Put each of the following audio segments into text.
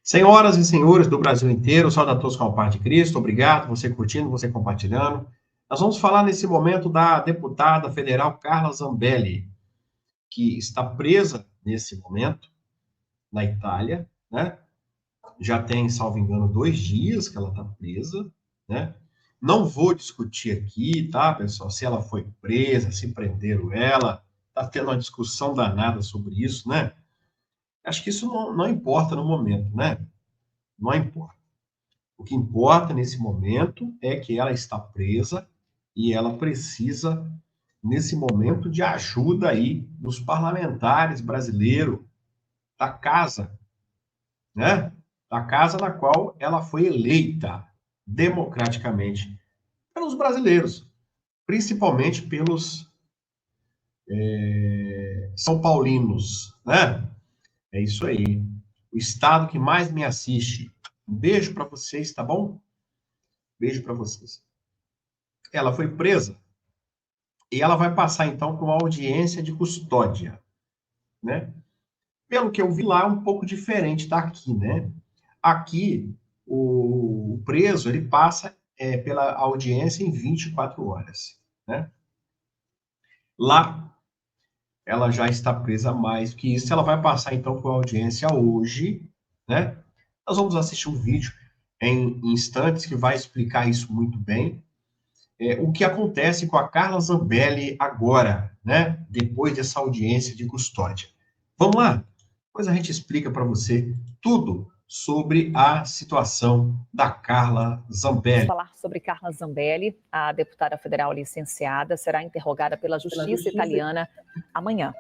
Senhoras e senhores do Brasil inteiro, saúde a todos com a paz de Cristo. Obrigado, você curtindo, você compartilhando. Nós vamos falar nesse momento da deputada federal Carla Zambelli, que está presa nesse momento na Itália, né? Já tem, salvo engano, 2 dias que ela está presa, né? Não vou discutir aqui, tá, pessoal, se ela foi presa, se prenderam ela. Está tendo uma discussão danada sobre isso, né? Acho que isso não importa no momento, né? Não importa. O que importa nesse momento é que ela está presa e ela precisa, nesse momento, de ajuda aí dos parlamentares brasileiros, da casa, né? Da casa na qual ela foi eleita democraticamente pelos brasileiros, principalmente pelos são paulinos, né? É isso aí. O estado que mais me assiste. Um beijo para vocês, tá bom? Beijo para vocês. Ela foi presa e ela vai passar, então, com audiência de custódia, né? Pelo que eu vi lá, é um pouco diferente daqui, né? Aqui, o preso, ele passa pela audiência em 24 horas, né? Lá, ela já está presa mais que isso. Ela vai passar, então, com a audiência hoje, né? Nós vamos assistir um vídeo em instantes que vai explicar isso muito bem. O que acontece com a Carla Zambelli agora, né? Depois dessa audiência de custódia. Vamos lá? Depois a gente explica para você tudo sobre a situação da Carla Zambelli. Vamos falar sobre Carla Zambelli, a deputada federal licenciada, será interrogada pela Justiça italiana amanhã.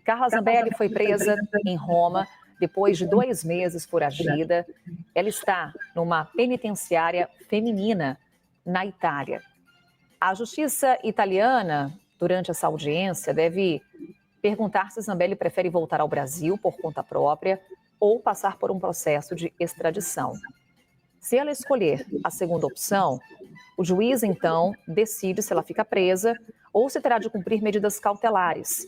Carla Zambelli foi presa em Roma depois de 2 meses foragida. Ela está numa penitenciária feminina na Itália. A justiça italiana, durante essa audiência, deve perguntar se Zambelli prefere voltar ao Brasil por conta própria ou passar por um processo de extradição. Se ela escolher a segunda opção, o juiz, então, decide se ela fica presa ou se terá de cumprir medidas cautelares.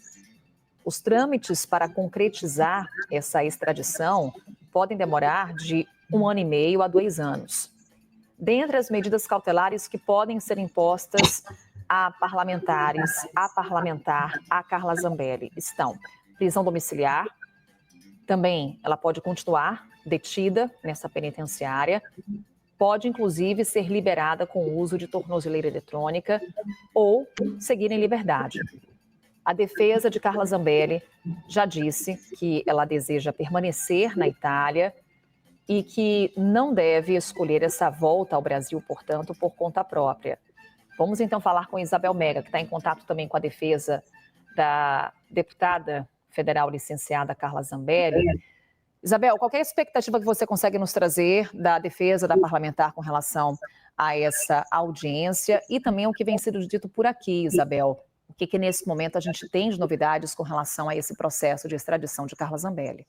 Os trâmites para concretizar essa extradição podem demorar de 1 ano e meio a 2 anos. Dentre as medidas cautelares que podem ser impostas a parlamentares, a parlamentar, a Carla Zambelli, estão prisão domiciliar. Também ela pode continuar detida nessa penitenciária, pode inclusive ser liberada com o uso de tornozeleira eletrônica ou seguir em liberdade. A defesa de Carla Zambelli já disse que ela deseja permanecer na Itália e que não deve escolher essa volta ao Brasil, portanto, por conta própria. Vamos então falar com Isabel Mega, que está em contato também com a defesa da deputada federal licenciada Carla Zambelli. Isabel, qual é a expectativa que você consegue nos trazer da defesa da parlamentar com relação a essa audiência e também o que vem sendo dito por aqui, Isabel? O que nesse momento a gente tem de novidades com relação a esse processo de extradição de Carla Zambelli?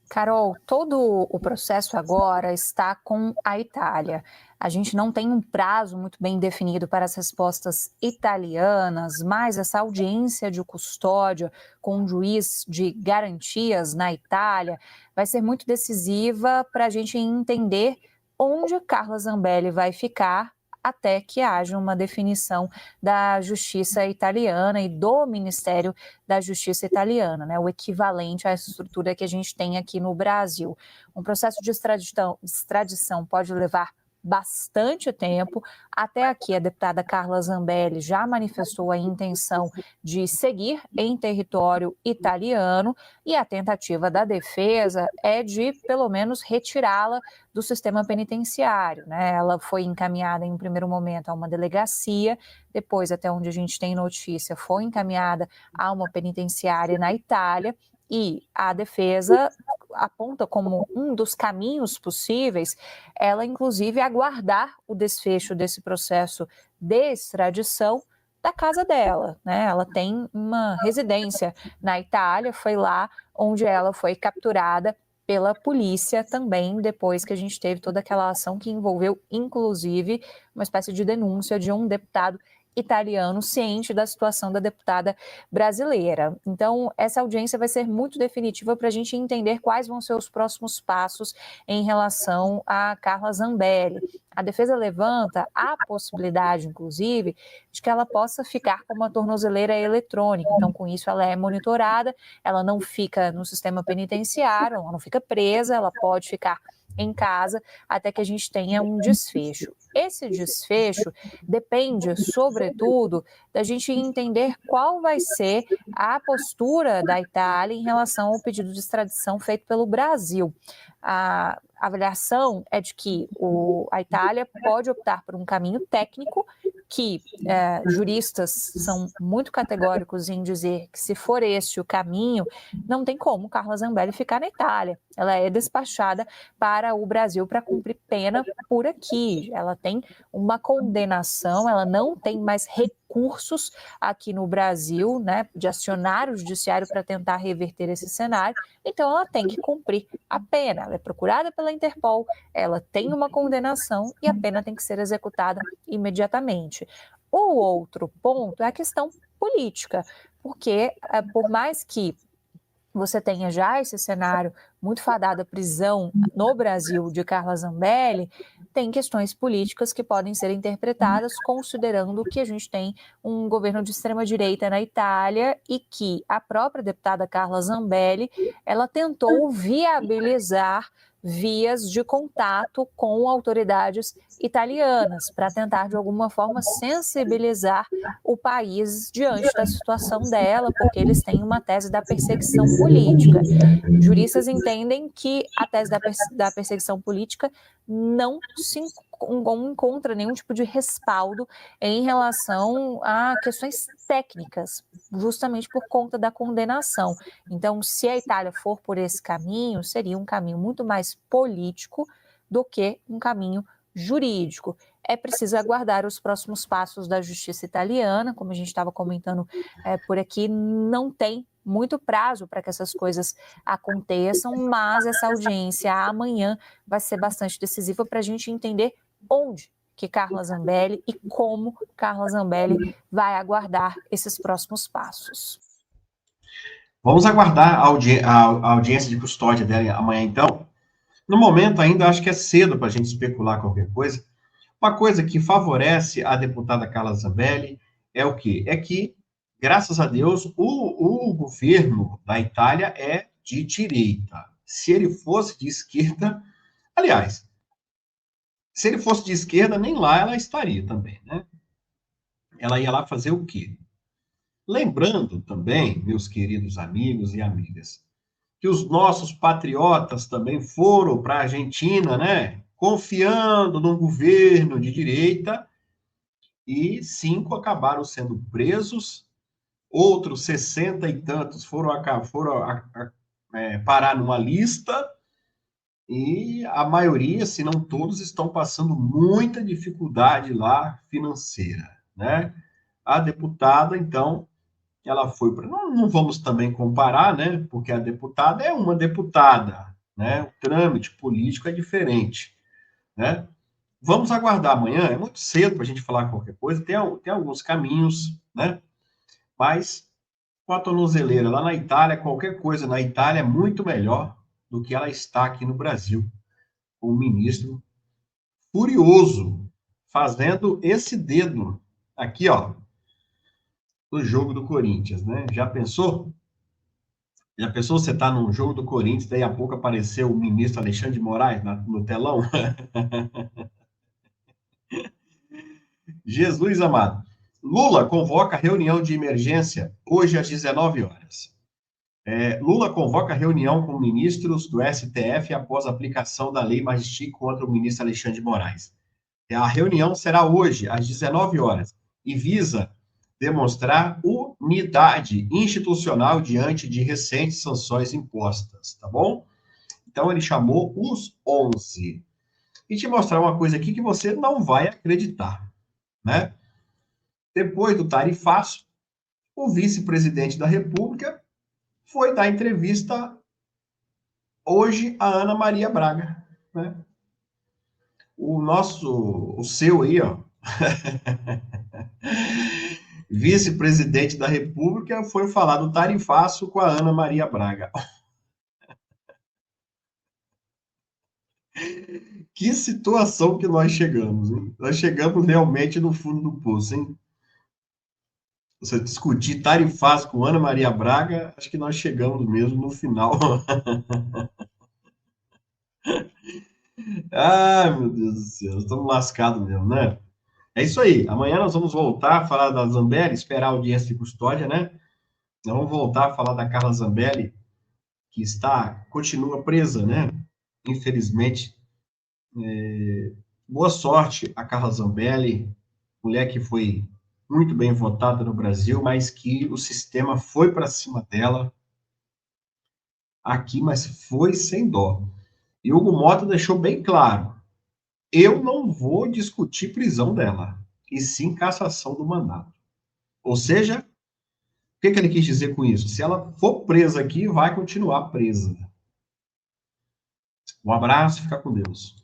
Carol, todo o processo agora está com a Itália. A gente não tem um prazo muito bem definido para as respostas italianas, mas essa audiência de custódia com um juiz de garantias na Itália vai ser muito decisiva para a gente entender onde Carla Zambelli vai ficar até que haja uma definição da Justiça italiana e do Ministério da Justiça italiana, né, o equivalente a essa estrutura que a gente tem aqui no Brasil. Um processo de extradição pode levar bastante tempo. Até aqui, a deputada Carla Zambelli já manifestou a intenção de seguir em território italiano e a tentativa da defesa é de, pelo menos, retirá-la do sistema penitenciário, né? Ela foi encaminhada em um primeiro momento a uma delegacia, depois, até onde a gente tem notícia, foi encaminhada a uma penitenciária na Itália e a defesa aponta como um dos caminhos possíveis ela, inclusive, aguardar o desfecho desse processo de extradição da casa dela, né? Ela tem uma residência na Itália, foi lá onde ela foi capturada pela polícia também, depois que a gente teve toda aquela ação que envolveu, inclusive, uma espécie de denúncia de um deputado italiano ciente da situação da deputada brasileira. Então, essa audiência vai ser muito definitiva para a gente entender quais vão ser os próximos passos em relação a Carla Zambelli. A defesa levanta a possibilidade, inclusive, de que ela possa ficar com uma tornozeleira eletrônica. Então, com isso, ela é monitorada, ela não fica no sistema penitenciário, ela não fica presa, ela pode ficar em casa até que a gente tenha um desfecho. Esse desfecho depende, sobretudo, da gente entender qual vai ser a postura da Itália em relação ao pedido de extradição feito pelo Brasil. A avaliação é de que a Itália pode optar por um caminho técnico, que juristas são muito categóricos em dizer que, se for esse o caminho, não tem como Carla Zambelli ficar na Itália. Ela é despachada para o Brasil para cumprir pena por aqui. Ela tem uma condenação, ela não tem mais recursos aqui no Brasil, né, de acionar o judiciário para tentar reverter esse cenário. Então, ela tem que cumprir a pena. Ela é procurada pela Interpol, ela tem uma condenação e a pena tem que ser executada imediatamente. O outro ponto é a questão política, porque por mais que você tenha já esse cenário muito fadado à prisão no Brasil de Carla Zambelli, tem questões políticas que podem ser interpretadas considerando que a gente tem um governo de extrema-direita na Itália e que a própria deputada Carla Zambelli, ela tentou viabilizar vias de contato com autoridades italianas para tentar, de alguma forma, sensibilizar o país diante da situação dela, porque eles têm uma tese da perseguição política. Juristas entendem que a tese da perseguição política não encontra nenhum tipo de respaldo em relação a questões técnicas, justamente por conta da condenação. Então, se a Itália for por esse caminho, seria um caminho muito mais político do que um caminho jurídico. É preciso aguardar os próximos passos da justiça italiana, como a gente estava comentando por aqui, não tem muito prazo para que essas coisas aconteçam, mas essa audiência amanhã vai ser bastante decisiva para a gente entender onde que Carla Zambelli e como Carla Zambelli vai aguardar esses próximos passos. Vamos aguardar a audiência de custódia dela amanhã, então. No momento, ainda acho que é cedo para a gente especular qualquer coisa. Uma coisa que favorece a deputada Carla Zambelli é o quê? É que, graças a Deus, o governo da Itália é de direita. Se ele fosse de esquerda, aliás, se ele fosse de esquerda, nem lá ela estaria também, né? Ela ia lá fazer o quê? Lembrando também, meus queridos amigos e amigas, que os nossos patriotas também foram para a Argentina, né? Confiando num governo de direita, e 5 acabaram sendo presos, outros 60 e tantos foram parar numa lista, e a maioria, se não todos, estão passando muita dificuldade lá financeira, né? A deputada, então, ela foi para... Não vamos também comparar, né? Porque a deputada é uma deputada, né? O trâmite político é diferente, né? Vamos aguardar amanhã, é muito cedo para a gente falar qualquer coisa, tem alguns caminhos, né? Mas com a tornozeleira lá na Itália, qualquer coisa na Itália é muito melhor do que ela está aqui no Brasil. O ministro furioso, fazendo esse dedo aqui, ó, no jogo do Corinthians, né? Já pensou? Já pensou você tá num jogo do Corinthians, daí a pouco apareceu o ministro Alexandre de Moraes no telão? Jesus amado. Lula convoca reunião de emergência hoje às 19 horas. Lula convoca reunião com ministros do STF após a aplicação da Lei Majestic contra o ministro Alexandre de Moraes. A reunião será hoje, às 19 horas, e visa demonstrar unidade institucional diante de recentes sanções impostas, tá bom? Então, ele chamou os 11. E te mostrar uma coisa aqui que você não vai acreditar, né? Depois do tarifaço, o vice-presidente da República foi dar entrevista hoje a Ana Maria Braga, né? O seu aí, ó, Vice-presidente da República foi falar do tarifaço com a Ana Maria Braga. Que situação que nós chegamos, hein? Nós chegamos realmente no fundo do poço, hein? Você discutir tarifaço com Ana Maria Braga, acho que nós chegamos mesmo no final. Ai, meu Deus do céu, estamos lascados mesmo, né? É isso aí. Amanhã nós vamos voltar a falar da Zambelli, esperar a audiência de custódia, né? Nós vamos voltar a falar da Carla Zambelli, que continua presa, né? Infelizmente. Boa sorte a Carla Zambelli, mulher que foi muito bem votada no Brasil, mas que o sistema foi para cima dela aqui, mas foi sem dó. E Hugo Mota deixou bem claro: eu não vou discutir prisão dela, e sim cassação do mandato. Ou seja, o que ele quis dizer com isso? Se ela for presa aqui, vai continuar presa. Um abraço, fica com Deus.